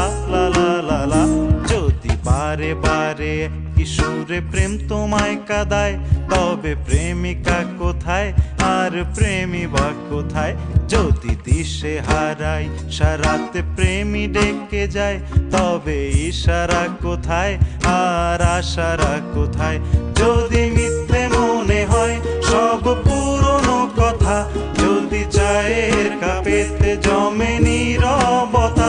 লা লা লা লা লা। যদি বারে বারে কিশোরে প্রেম তোমায় কাঁদায়, তবে প্রেমিকা কোথায় আর প্রেমী বা কোথায়? যদি দিশে হারাই সারাতে প্রেমী ডেকে যায়, তবে ইশারা কোথায় আর আশারা কোথায়? যদি মিথ্যে মনে হয় সব পুরনো কথা, যদি চায়ের কাপেতে জমে নীরবতা,